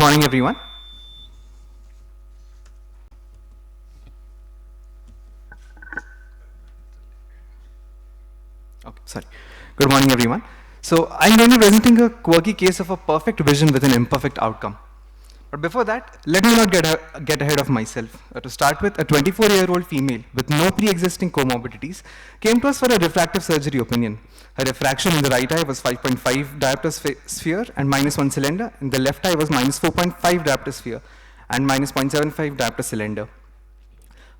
morning, everyone. Okay, sorry. Good morning, everyone. So I'm going to be presenting a quirky case of a perfect vision with an imperfect outcome. But before that, let me not get ahead of myself. To start with, a 24-year-old female with no pre-existing comorbidities came to us for a refractive surgery opinion. Her refraction in the right eye was 5.5 diopter sphere and -1 cylinder. In the left eye was -4.5 diopter sphere and -0.75 diopter cylinder.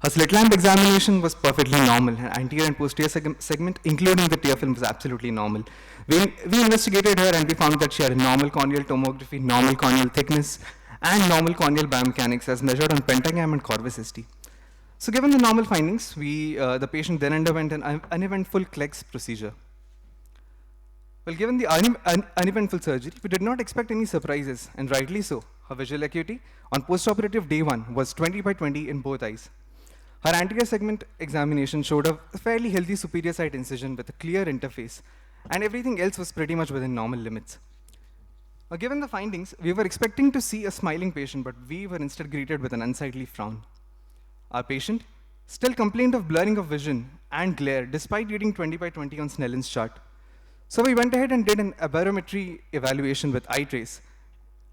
Her slit lamp examination was perfectly normal. Her anterior and posterior segment, including the tear film, was absolutely normal. We investigated her and we found that she had a normal corneal tomography, normal corneal thickness, and normal corneal biomechanics as measured on pentagram and corvus ST. So given the normal findings, the patient then underwent an uneventful CLEX procedure. Well, given the uneventful surgery, we did not expect any surprises, and rightly so. Her visual acuity on postoperative day 1 was 20 by 20 in both eyes. Her anterior segment examination showed a fairly healthy superior side incision with a clear interface, and everything else was pretty much within normal limits. Given the findings, we were expecting to see a smiling patient, but we were instead greeted with an unsightly frown. Our patient still complained of blurring of vision and glare despite reading 20 by 20 on Snellen's chart. So we went ahead and did an aberrometry evaluation with eye trace,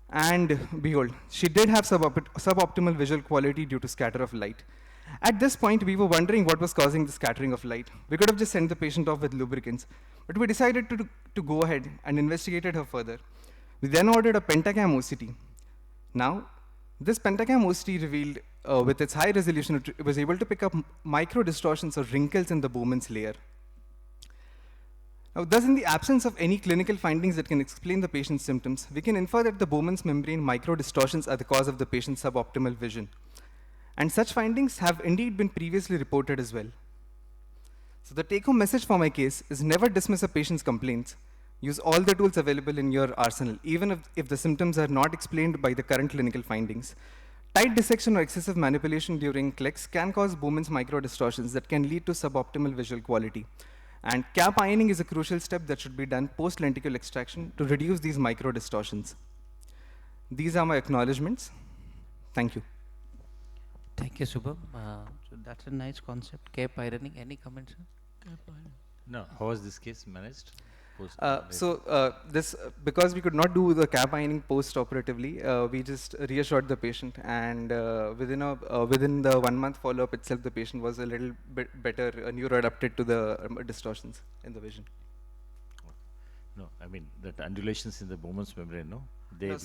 and behold, she did have suboptimal visual quality due to scatter of light. At this point, we were wondering what was causing the scattering of light. We could have just sent the patient off with lubricants, but we decided to go ahead and investigated her further. We then ordered a pentacam OCT. Now, this pentacam OCT revealed, with its high resolution, it was able to pick up micro distortions or wrinkles in the Bowman's layer. Now, thus, in the absence of any clinical findings that can explain the patient's symptoms, we can infer that the Bowman's membrane micro distortions are the cause of the patient's suboptimal vision. And such findings have indeed been previously reported as well. So the take-home message for my case is never dismiss a patient's complaints. Use all the tools available in your arsenal, even if the symptoms are not explained by the current clinical findings. Tight dissection or excessive manipulation during CLEX can cause Bowman's micro distortions that can lead to suboptimal visual quality. And cap ironing is a crucial step that should be done post-lenticle extraction to reduce these micro distortions. These are my acknowledgements. Thank you. Thank you, Shubham. So that's a nice concept. Cap ironing. Any comments? No. How was this case managed? Because we could not do the cap ironing post-operatively, we just reassured the patient, and within the 1 month follow-up itself, the patient was a little bit better neuroadapted to the distortions in the vision. No, I mean that undulations in the Bowman's membrane, no? They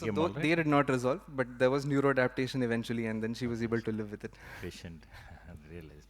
did not resolve, but there was neuroadaptation eventually, and then she was able to live with it. Patient realized.